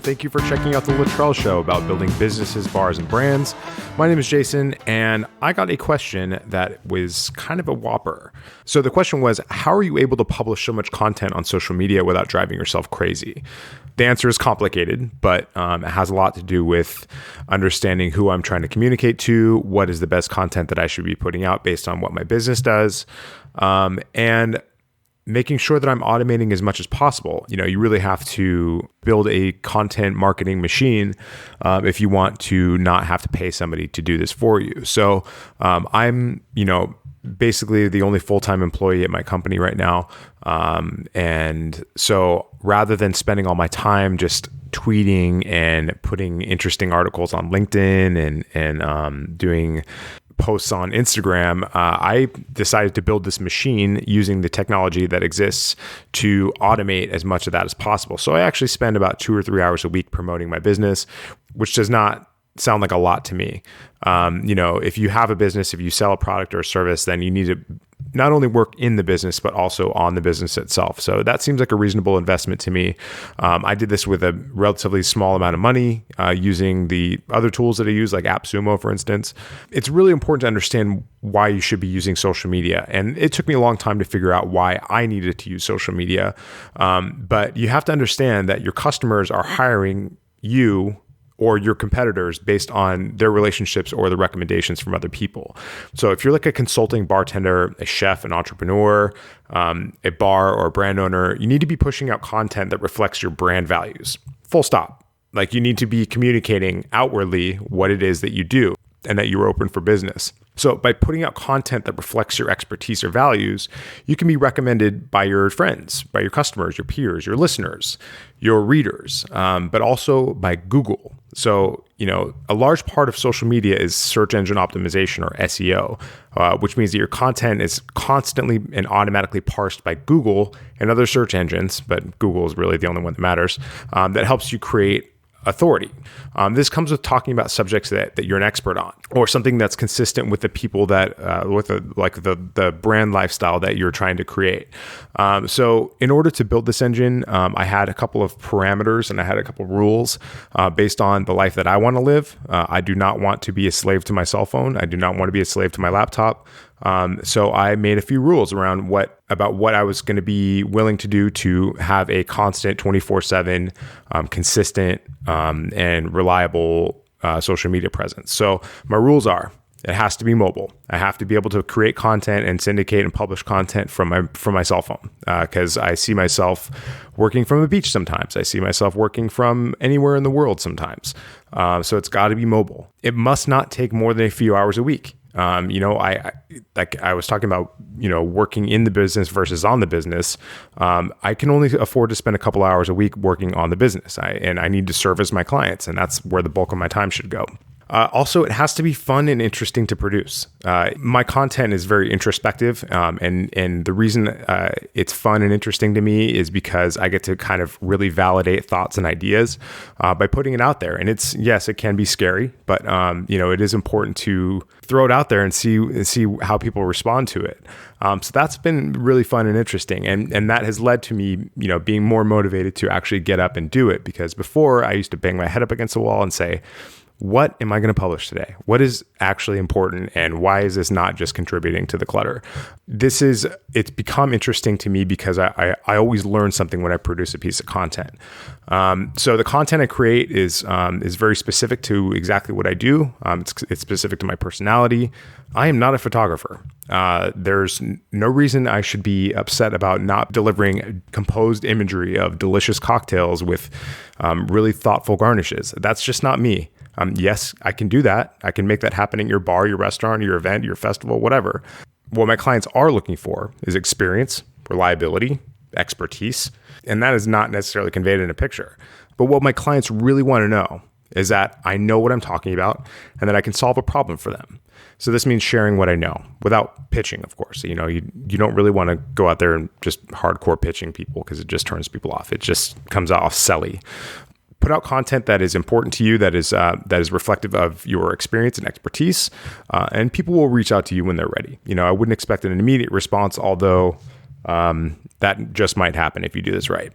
thank you for checking out the Luttrell Show about building businesses, bars, and brands. My name is Jason, and I got a question that was kind of a whopper. So the question was, how are you able to publish so much content on social media without driving yourself crazy? The answer is complicated, but it has a lot to do with understanding who I'm trying to communicate to, what is the best content that I should be putting out based on what my business does, and making sure that I'm automating as much as possible. You know, you really have to build a content marketing machine if you want to not have to pay somebody to do this for you. So I'm, basically the only full-time employee at my company right now. And so rather than spending all my time just tweeting and putting interesting articles on LinkedIn and doing posts on Instagram, I decided to build this machine using the technology that exists to automate as much of that as possible. So I actually spend about 2 or 3 hours a week promoting my business, which does not sound like a lot to me. If you have a business, if you sell a product or a service, then you need to not only work in the business, but also on the business itself. So that seems like a reasonable investment to me. I did this with a relatively small amount of money using the other tools that I use, like AppSumo, for instance. It's really important to understand why you should be using social media. And it took me a long time to figure out why I needed to use social media. But you have to understand that your customers are hiring you or your competitors based on their relationships or the recommendations from other people. So if you're like a consulting bartender, a chef, an entrepreneur, a bar or a brand owner, you need to be pushing out content that reflects your brand values. Full stop. Like, you need to be communicating outwardly what it is that you do and that you're open for business. So by putting out content that reflects your expertise or values, you can be recommended by your friends, by your customers, your peers, your listeners, your readers, but also by Google. So, a large part of social media is search engine optimization, or SEO, which means that your content is constantly and automatically parsed by Google and other search engines, but Google is really the only one that matters, that helps you create authority. This comes with talking about subjects that you're an expert on, or something that's consistent with the people that, with the brand lifestyle that you're trying to create. So in order to build this engine, I had a couple of parameters and I had a couple of rules based on the life that I want to live. I do not want to be a slave to my cell phone. I do not want to be a slave to my laptop. So I made a few rules around what I was going to be willing to do to have a constant 24/7, consistent, and reliable social media presence. So my rules are: it has to be mobile. I have to be able to create content and syndicate and publish content from my cell phone, because I see myself working from a beach sometimes. I see myself working from anywhere in the world sometimes. So it's got to be mobile. It must not take more than a few hours a week. I was talking about, working in the business versus on the business. I can only afford to spend a couple hours a week working on the business. I need to service my clients, and that's where the bulk of my time should go. Also, it has to be fun and interesting to produce. My content is very introspective, and the reason it's fun and interesting to me is because I get to kind of really validate thoughts and ideas by putting it out there. And yes, it can be scary, but it is important to throw it out there and see how people respond to it. So that's been really fun and interesting, and that has led to me, being more motivated to actually get up and do it. Because before, I used to bang my head up against the wall and say, what am I going to publish today? What is actually important, and why is this not just contributing to the clutter? It's become interesting to me because I always learn something when I produce a piece of content. So the content I create is very specific to exactly what I do. It's specific to my personality. I am not a photographer. There's no reason I should be upset about not delivering composed imagery of delicious cocktails with really thoughtful garnishes. That's just not me. Yes, I can do that. I can make that happen in your bar, your restaurant, your event, your festival, whatever. What my clients are looking for is experience, reliability, expertise, and that is not necessarily conveyed in a picture. But what my clients really want to know is that I know what I'm talking about and that I can solve a problem for them. So this means sharing what I know without pitching, of course. You don't really want to go out there and just hardcore pitching people, because it just turns people off. It just comes off silly. Put out content that is important to you, that is reflective of your experience and expertise, and people will reach out to you when they're ready. I wouldn't expect an immediate response, although that just might happen if you do this right.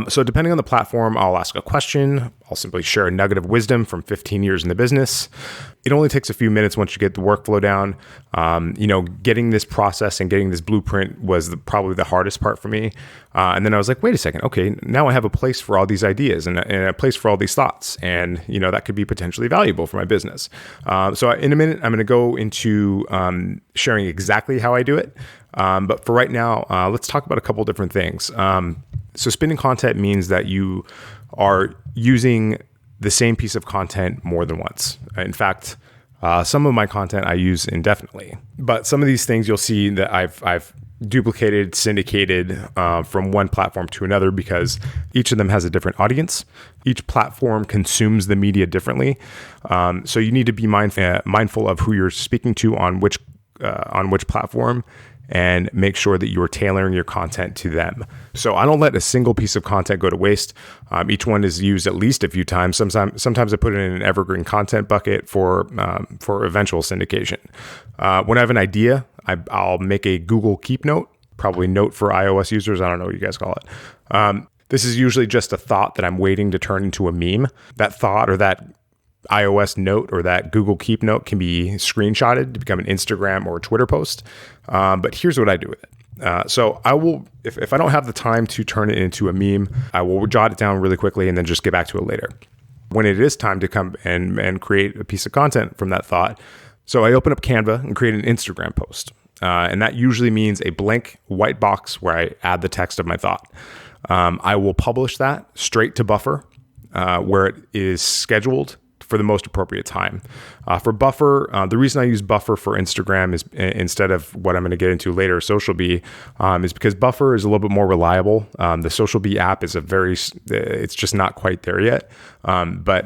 So depending on the platform, I'll ask a question. I'll simply share a nugget of wisdom from 15 years in the business. It only takes a few minutes once you get the workflow down. Getting this process and getting this blueprint was probably the hardest part for me. And then I was like, wait a second. Okay, now I have a place for all these ideas and a place for all these thoughts. And, that could be potentially valuable for my business. So in a minute, I'm going to go into sharing exactly how I do it. But for right now, let's talk about a couple different things. So spinning content means that you are using the same piece of content more than once. In fact, some of my content I use indefinitely, but some of these things you'll see that I've duplicated, syndicated from one platform to another because each of them has a different audience. Each platform consumes the media differently. So you need to be mindful of who you're speaking to on which platform, and make sure that you are tailoring your content to them. So I don't let a single piece of content go to waste. Each one is used at least a few times. Sometimes I put it in an evergreen content bucket for eventual syndication. When I have an idea, I'll make a Google Keep Note, probably Note for iOS users. I don't know what you guys call it. This is usually just a thought that I'm waiting to turn into a meme. That thought or that iOS note or that Google Keep Note can be screenshotted to become an Instagram or a Twitter post. But here's what I do with it. So I will, if I don't have the time to turn it into a meme, I will jot it down really quickly and then just get back to it later. When it is time to come and create a piece of content from that thought, so I open up Canva and create an Instagram post. And that usually means a blank white box where I add the text of my thought. I will publish that straight to Buffer, where it is scheduled for the most appropriate time. For Buffer, the reason I use Buffer for Instagram is instead of what I'm going to get into later, Social is because Buffer is a little bit more reliable. The Social app is it's just not quite there yet. But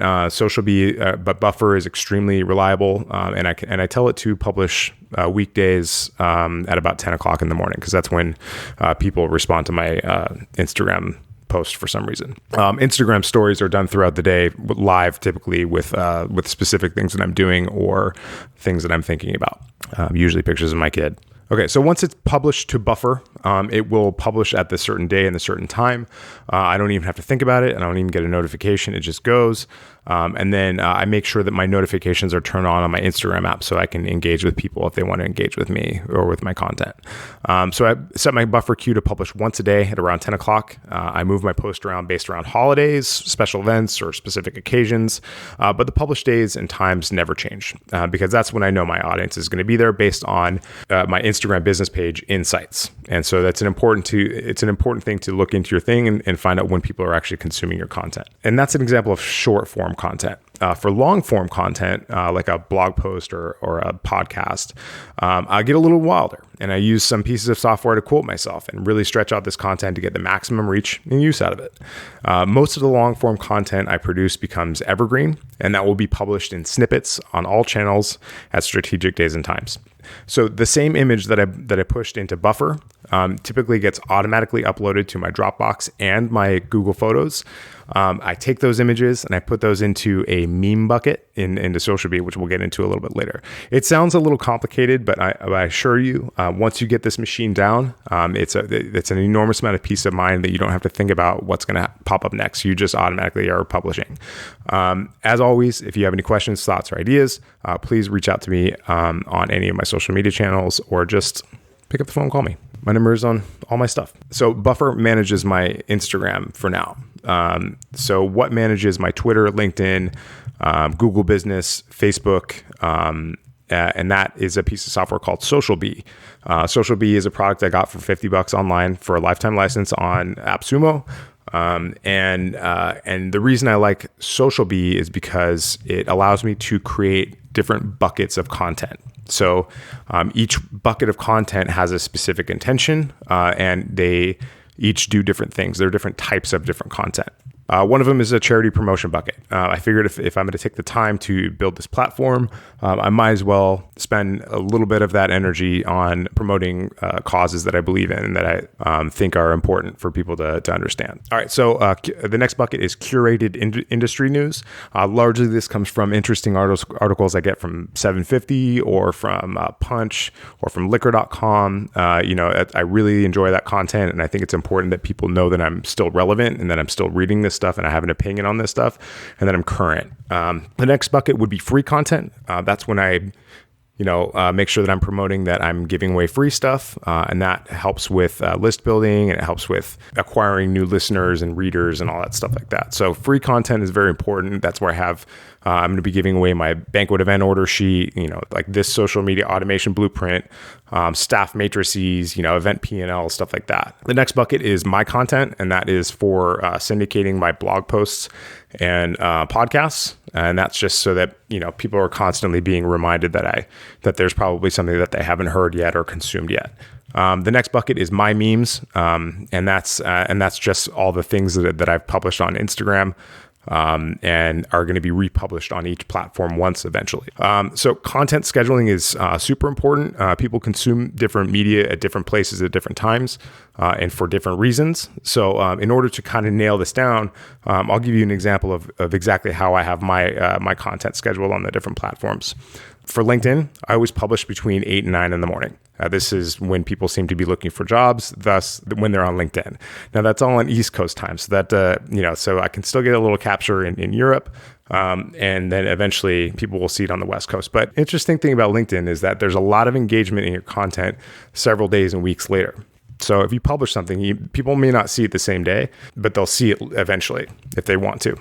Buffer is extremely reliable, and I tell it to publish weekdays at about 10 o'clock in the morning because that's when people respond to my Instagram post for some reason. Instagram stories are done throughout the day, live typically with specific things that I'm doing or things that I'm thinking about. Usually pictures of my kid. Okay, so once it's published to Buffer, it will publish at the certain day and the certain time. I don't even have to think about it. I don't even get a notification. It just goes. And then I make sure that my notifications are turned on my Instagram app so I can engage with people if they want to engage with me or with my content. So I set my Buffer queue to publish once a day at around 10 o'clock. I move my post around based around holidays, special events, or specific occasions. But the publish days and times never change because that's when I know my audience is going to be there based on my Instagram business page insights. And so it's an important thing to look into your thing and find out when people are actually consuming your content. And that's an example of short form content. For long form content, like a blog post or a podcast, I get a little wilder and I use some pieces of software to quote myself and really stretch out this content to get the maximum reach and use out of it. Most of the long form content I produce becomes evergreen, and that will be published in snippets on all channels at strategic days and times. So the same image that I pushed into Buffer typically gets automatically uploaded to my Dropbox and my Google Photos. I take those images and I put those into a meme bucket into Social, which we'll get into a little bit later. It sounds a little complicated, but I assure you, once you get this machine down, it's an enormous amount of peace of mind that you don't have to think about what's going to pop up next. You just automatically are publishing. As always, if you have any questions, thoughts, or ideas, please reach out to me on any of my social media channels or just pick up the phone and call me. My number is on all my stuff. So Buffer manages my Instagram for now. So what manages my Twitter, LinkedIn, Google Business, Facebook, and that is a piece of software called Social. Social is a product I got for $50 online for a lifetime license on AppSumo. And the reason I like Social is because it allows me to create different buckets of content. So each bucket of content has a specific intention, and they each do different things. There are different types of different content. One of them is a charity promotion bucket. I figured if I'm going to take the time to build this platform, I might as well spend a little bit of that energy on promoting causes that I believe in and that I think are important for people to understand. All right, so the next bucket is curated industry news. Largely, this comes from interesting articles I get from 750 or from Punch or from liquor.com. I really enjoy that content, and I think it's important that people know that I'm still relevant and that I'm still reading this stuff and I have an opinion on this stuff and that I'm current. The next bucket would be free content. That's when I make sure that I'm promoting that I'm giving away free stuff, and that helps with list building, and it helps with acquiring new listeners and readers and all that stuff like that. So free content is very important. That's where I have, I'm going to be giving away my banquet event order sheet, like this social media automation blueprint, staff matrices, event P&L, stuff like that. The next bucket is my content, and that is for syndicating my blog posts and podcasts. And that's just so that, people are constantly being reminded that there's probably something that they haven't heard yet or consumed yet. The next bucket is my memes. And that's just all the things that I've published on Instagram, and are going to be republished on each platform once eventually. So content scheduling is super important. People consume different media at different places at different times, and for different reasons. So in order to kind of nail this down, I'll give you an example of exactly how I have my content scheduled on the different platforms. For LinkedIn, I always publish between 8 and 9 in the morning. This is when people seem to be looking for jobs, thus when they're on LinkedIn. Now that's all on East Coast time, so that so I can still get a little capture in Europe, and then eventually people will see it on the West Coast. But interesting thing about LinkedIn is that there's a lot of engagement in your content several days and weeks later. So if you publish something, people may not see it the same day, but they'll see it eventually if they want to.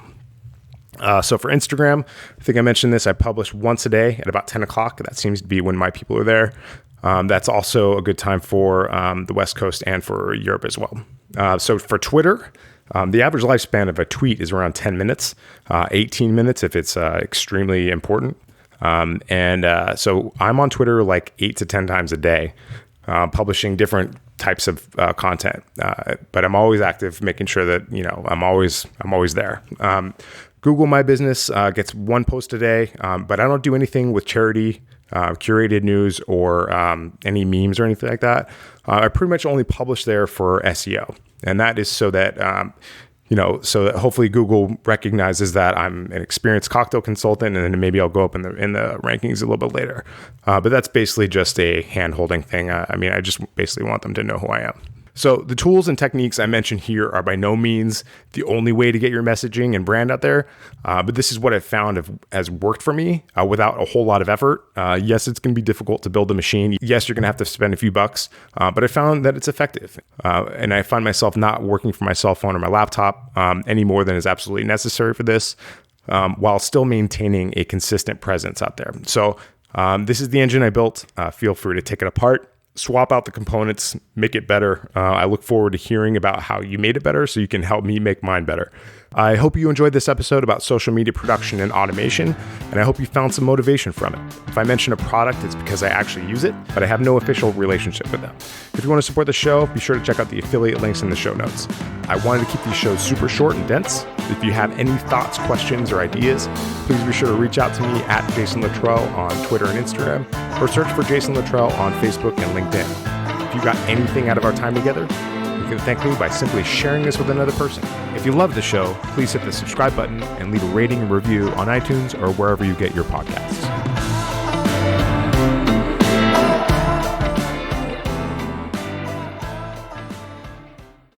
So for Instagram, I think I mentioned this, I publish once a day at about 10 o'clock. That seems to be when my people are there. That's also a good time for the West Coast and for Europe as well. So for Twitter, the average lifespan of a tweet is around 10 minutes, 18 minutes if it's extremely important. So I'm on Twitter like 8 to 10 times a day, publishing different types of content. But I'm always active, making sure that, I'm always there. Google My Business gets one post a day, but I don't do anything with charity, curated news, or any memes or anything like that. I pretty much only publish there for SEO, and that is so that so that hopefully Google recognizes that I'm an experienced cocktail consultant, and then maybe I'll go up in the rankings a little bit later. But that's basically just a hand-holding thing. I just basically want them to know who I am. So the tools and techniques I mentioned here are by no means the only way to get your messaging and brand out there, but this is what I've found has worked for me without a whole lot of effort. Yes, it's going to be difficult to build a machine. Yes, you're going to have to spend a few bucks, but I found that it's effective. And I find myself not working from my cell phone or my laptop any more than is absolutely necessary for this, while still maintaining a consistent presence out there. So this is the engine I built. Feel free to take it apart, swap out the components, make it better. I look forward to hearing about how you made it better so you can help me make mine better. I hope you enjoyed this episode about social media production and automation, and I hope you found some motivation from it. If I mention a product, it's because I actually use it, but I have no official relationship with them. If you want to support the show, be sure to check out the affiliate links in the show notes. I wanted to keep these shows super short and dense. If you have any thoughts, questions, or ideas, please be sure to reach out to me at Jason Luttrell on Twitter and Instagram, or search for Jason Luttrell on Facebook and LinkedIn. If you got anything out of our time together, you can thank me by simply sharing this with another person. If you love the show, please hit the subscribe button and leave a rating and review on iTunes or wherever you get your podcasts.